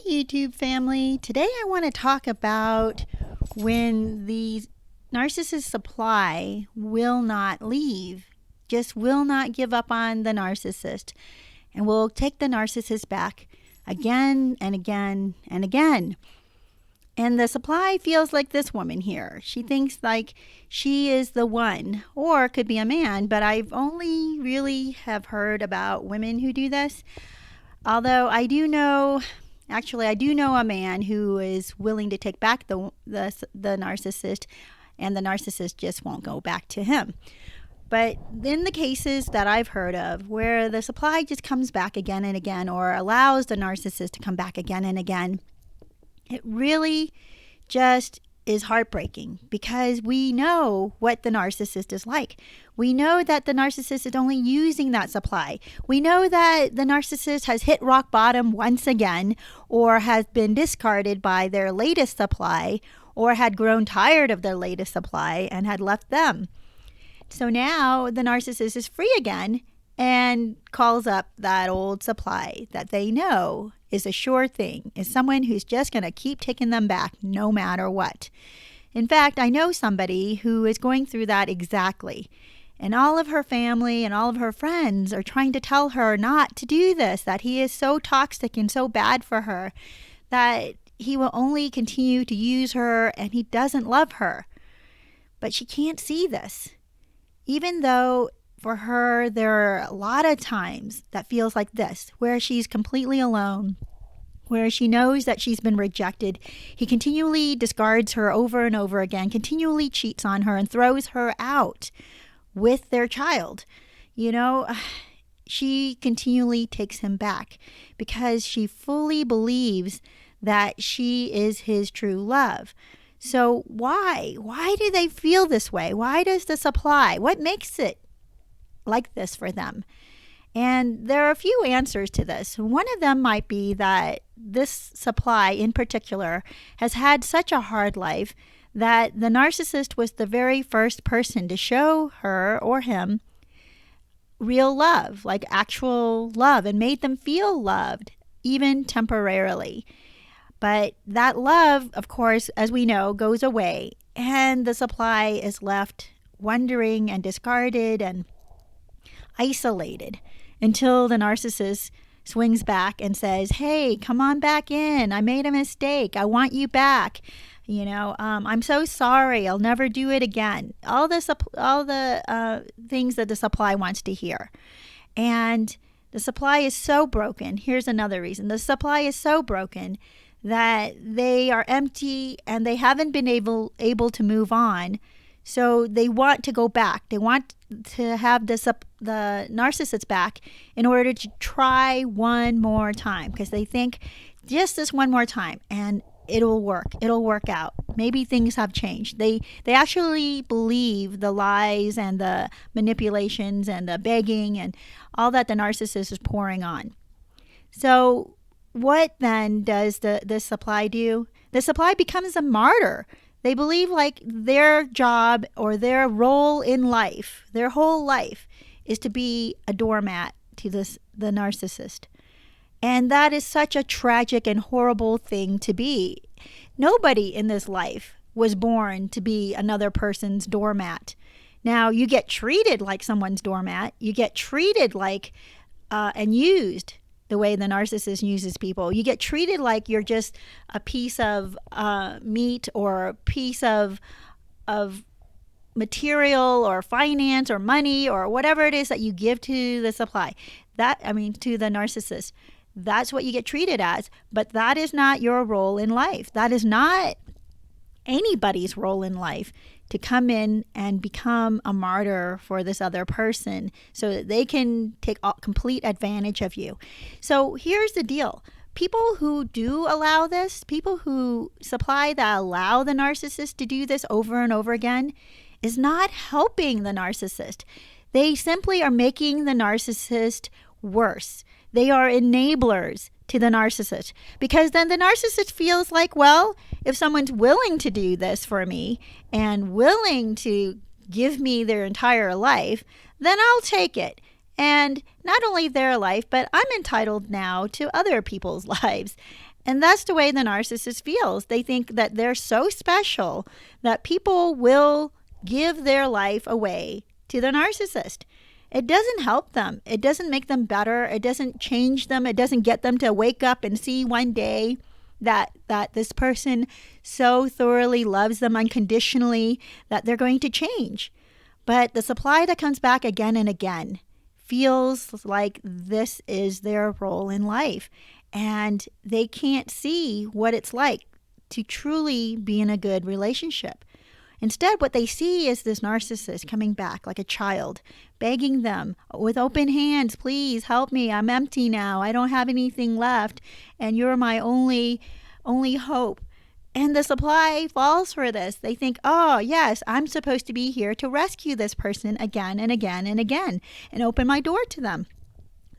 YouTube family. Today I want to talk about when the narcissist supply will not leave, just will not give up on the narcissist, and will take the narcissist back again and again and again. And the supply feels like this woman here. She thinks like she is the one, or it could be a man, but I've only really have heard about women who do this. Although I do know a man who is willing to take back the narcissist, and the narcissist just won't go back to him. But in the cases that I've heard of where the supply just comes back again and again, or allows the narcissist to come back again and again, it really just is heartbreaking, because we know what the narcissist is like. We know that the narcissist is only using that supply. We know that the narcissist has hit rock bottom once again, or has been discarded by their latest supply, or had grown tired of their latest supply and had left them. So now the narcissist is free again and calls up that old supply that they know is a sure thing, is someone who's just going to keep taking them back no matter what. In fact, I know somebody who is going through that exactly. And all of her family and all of her friends are trying to tell her not to do this, that he is so toxic and so bad for her, that he will only continue to use her and he doesn't love her. But she can't see this. Even though for her, there are a lot of times that feels like this, where she's completely alone, where she knows that she's been rejected. He continually discards her over and over again, continually cheats on her and throws her out with their child. You know, she continually takes him back because she fully believes that she is his true love. So why? Why do they feel this way? Why does the supply? What makes it like this for them? And there are a few answers to this. One of them might be that this supply in particular has had such a hard life that the narcissist was the very first person to show her or him real love, like actual love, and made them feel loved, even temporarily. But that love, of course, as we know, goes away, and the supply is left wondering and discarded and isolated until the narcissist swings back and says, hey, come on back in. I made a mistake. I want you back. I'm so sorry. I'll never do it again. All the things that the supply wants to hear. And the supply is so broken. Here's another reason. The supply is so broken that they are empty and they haven't been able to move on. So they want to go back. They want to have the narcissist back in order to try one more time, because they think just this one more time and it'll work. It'll work out. Maybe things have changed. They actually believe the lies and the manipulations and the begging and all that the narcissist is pouring on. So what then does this supply do? The supply becomes a martyr. They believe like their job or their role in life, their whole life, is to be a doormat to the narcissist. And that is such a tragic and horrible thing to be. Nobody in this life was born to be another person's doormat. Now, you get treated like someone's doormat. You get treated like and used the way the narcissist uses people. You get treated like you're just a piece of meat or a piece of material or finance or money or whatever it is that you give to the supply. To the narcissist. That's what you get treated as. But that is not your role in life. That is not anybody's role in life, to come in and become a martyr for this other person so that they can take complete advantage of you. So here's the deal. People who do allow this, people who supply that allow the narcissist to do this over and over again, is not helping the narcissist. They simply are making the narcissist worse. They are enablers to the narcissist, because then the narcissist feels like, well, if someone's willing to do this for me and willing to give me their entire life, then I'll take it. And not only their life, but I'm entitled now to other people's lives. And that's the way the narcissist feels. They think that they're so special that people will give their life away to the narcissist. It doesn't help them. It doesn't make them better. It doesn't change them. It doesn't get them to wake up and see one day that this person so thoroughly loves them unconditionally that they're going to change. But the supply that comes back again and again feels like this is their role in life. And they can't see what it's like to truly be in a good relationship. Instead, what they see is this narcissist coming back like a child, begging them with open hands, please help me. I'm empty now. I don't have anything left. And you're my only hope. And the supply falls for this. They think, oh, yes, I'm supposed to be here to rescue this person again and again and again and open my door to them.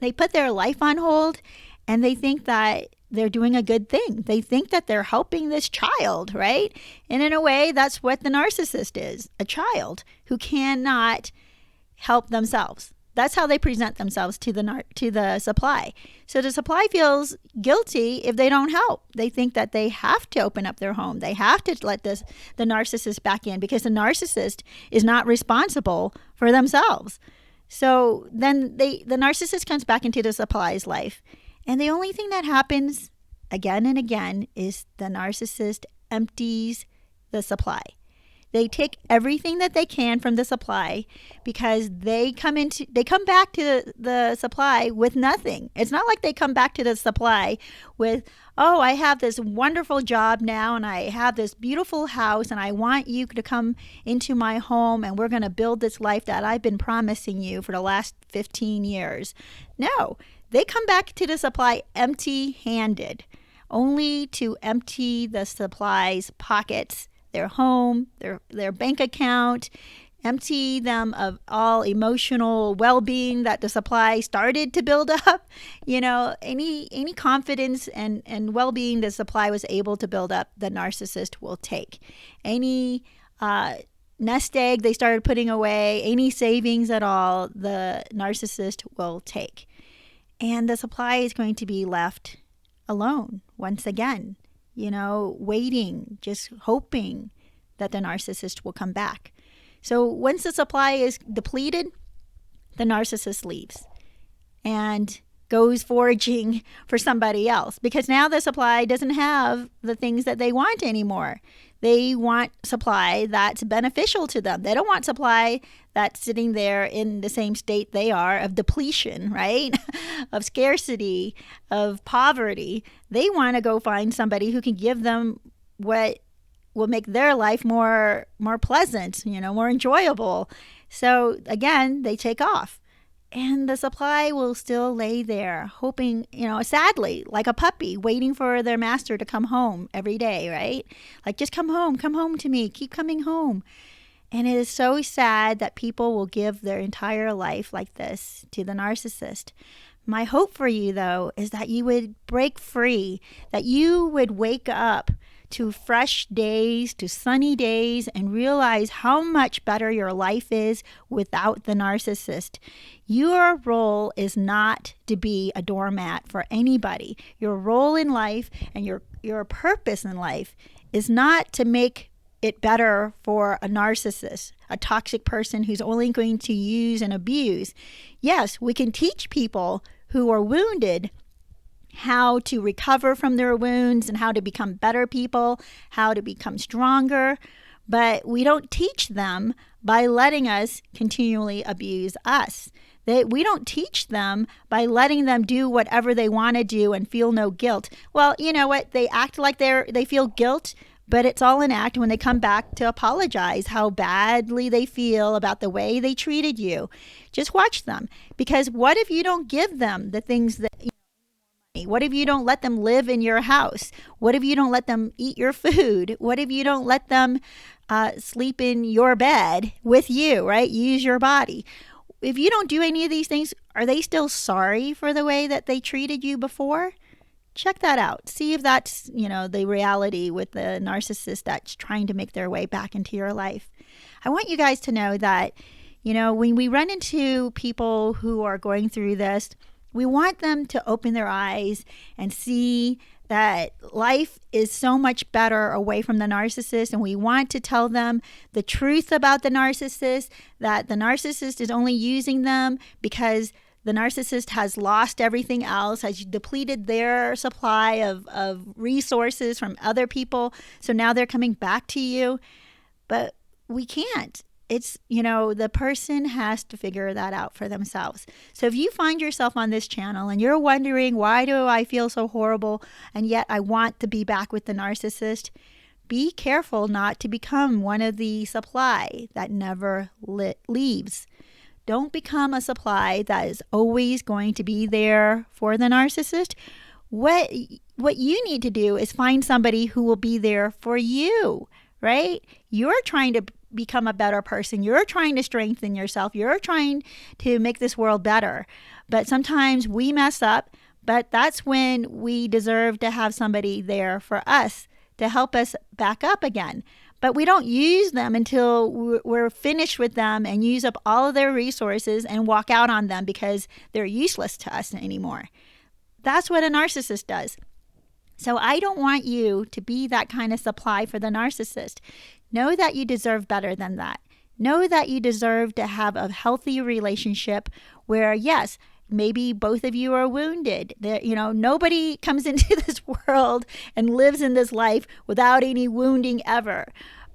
They put their life on hold and they think that they're doing a good thing. They think that they're helping this child, right? And in a way, that's what the narcissist is, a child who cannot help themselves. That's how they present themselves to the supply. So the supply feels guilty if they don't help. They think that they have to open up their home. They have to let the narcissist back in because the narcissist is not responsible for themselves. So then the narcissist comes back into the supply's life. And the only thing that happens again and again is the narcissist empties the supply. They take everything that they can from the supply because they come back to the supply with nothing. It's not like they come back to the supply with, oh, I have this wonderful job now and I have this beautiful house and I want you to come into my home and we're going to build this life that I've been promising you for the last 15 years. No, they come back to the supply empty-handed, only to empty the supply's pockets, their home, their bank account, empty them of all emotional well-being that the supply started to build up. You know, any confidence and well-being the supply was able to build up, the narcissist will take. Any nest egg they started putting away, any savings at all, the narcissist will take. And the supply is going to be left alone once again, you know, waiting, just hoping that the narcissist will come back. So once the supply is depleted, the narcissist leaves and goes foraging for somebody else because now the supply doesn't have the things that they want anymore. They want supply that's beneficial to them. They don't want supply that's sitting there in the same state they are of depletion, right? Of scarcity, of poverty. They want to go find somebody who can give them what will make their life more pleasant, you know, more enjoyable. So again, they take off. And the supply will still lay there, hoping, you know, sadly, like a puppy, waiting for their master to come home every day, right? Like, just come home to me, keep coming home. And it is so sad that people will give their entire life like this to the narcissist. My hope for you, though, is that you would break free, that you would wake up to fresh days, to sunny days, and realize how much better your life is without the narcissist. Your role is not to be a doormat for anybody. Your role in life and your purpose in life is not to make it better for a narcissist, a toxic person who's only going to use and abuse. Yes, we can teach people who are wounded how to recover from their wounds and how to become better people, how to become stronger, but we don't teach them by letting us continually abuse us. We don't teach them by letting them do whatever they want to do and feel no guilt. Well, you know what? They act like they feel guilt, but it's all an act when they come back to apologize how badly they feel about the way they treated you. Just watch them. Because what if you don't give them the things that... What if you don't let them live in your house? What if you don't let them eat your food? What if you don't let them sleep in your bed with you, right? Use your body. If you don't do any of these things, are they still sorry for the way that they treated you before? Check that out. See if that's, you know, the reality with the narcissist that's trying to make their way back into your life. I want you guys to know that When we run into people who are going through this, we want them to open their eyes and see that life is so much better away from the narcissist. And we want to tell them the truth about the narcissist, that the narcissist is only using them because the narcissist has lost everything else, has depleted their supply of resources from other people. So now they're coming back to you. But we can't. It's, the person has to figure that out for themselves. So if you find yourself on this channel and you're wondering, why do I feel so horrible and yet I want to be back with the narcissist, be careful not to become one of the supply that never leaves. Don't become a supply that is always going to be there for the narcissist. What you need to do is find somebody who will be there for you, right? You're trying to become a better person. You're trying to strengthen yourself. You're trying to make this world better. But sometimes we mess up, but that's when we deserve to have somebody there for us to help us back up again. But we don't use them until we're finished with them and use up all of their resources and walk out on them because they're useless to us anymore. That's what a narcissist does. So I don't want you to be that kind of supply for the narcissist. Know that you deserve better than that. Know that you deserve to have a healthy relationship where, yes, maybe both of you are wounded. Nobody comes into this world and lives in this life without any wounding ever.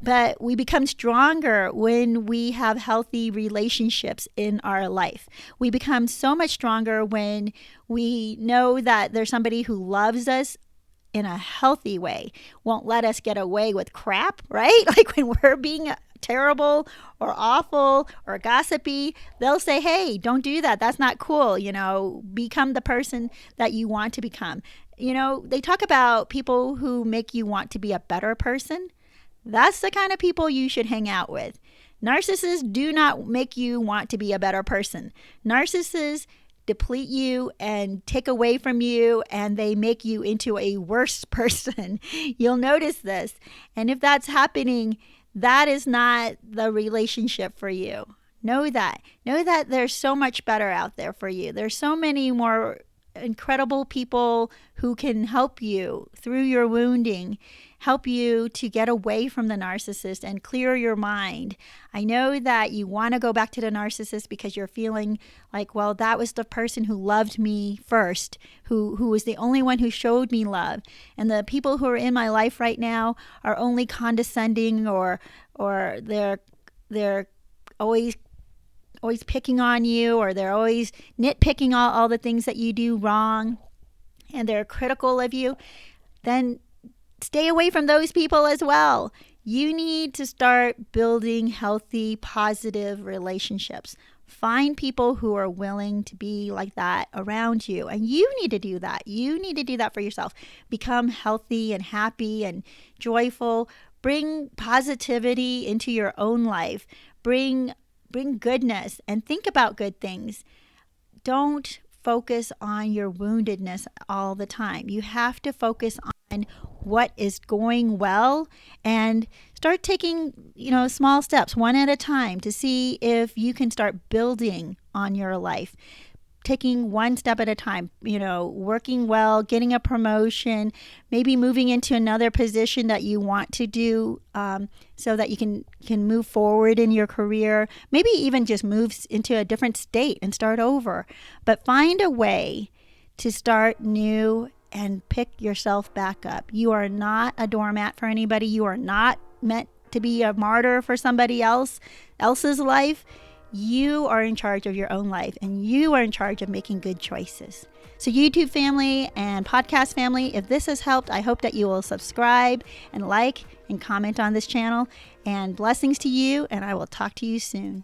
But we become stronger when we have healthy relationships in our life. We become so much stronger when we know that there's somebody who loves us in a healthy way, won't let us get away with crap, right? Like when we're being terrible or awful or gossipy, they'll say, hey, don't do that. That's not cool. Become the person that you want to become. They talk about people who make you want to be a better person. That's the kind of people you should hang out with. Narcissists do not make you want to be a better person. Narcissists deplete you and take away from you, and they make you into a worse person. You'll notice this. And if that's happening, that is not the relationship for you. Know that. Know that there's so much better out there for you. There's so many more incredible people who can help you through your wounding, help you to get away from the narcissist and clear your mind. I know that you want to go back to the narcissist because you're feeling like, well, that was the person who loved me first, who was the only one who showed me love. And the people who are in my life right now are only condescending or they're always picking on you, or they're always nitpicking all the things that you do wrong, and they're critical of you. Then stay away from those people as well. You need to start building healthy, positive relationships. Find people who are willing to be like that around you. And you need to do that. You need to do that for yourself. Become healthy and happy and joyful. Bring positivity into your own life. Bring goodness and think about good things. Don't focus on your woundedness all the time. You have to focus on what is going well and start taking, small steps one at a time to see if you can start building on your life. Taking one step at a time, working well, getting a promotion, maybe moving into another position that you want to do so that you can move forward in your career. Maybe even just move into a different state and start over. But find a way to start new and pick yourself back up. You are not a doormat for anybody. You are not meant to be a martyr for somebody else's life. You are in charge of your own life, and you are in charge of making good choices. So YouTube family and podcast family, if this has helped, I hope that you will subscribe and like and comment on this channel. And blessings to you, and I will talk to you soon.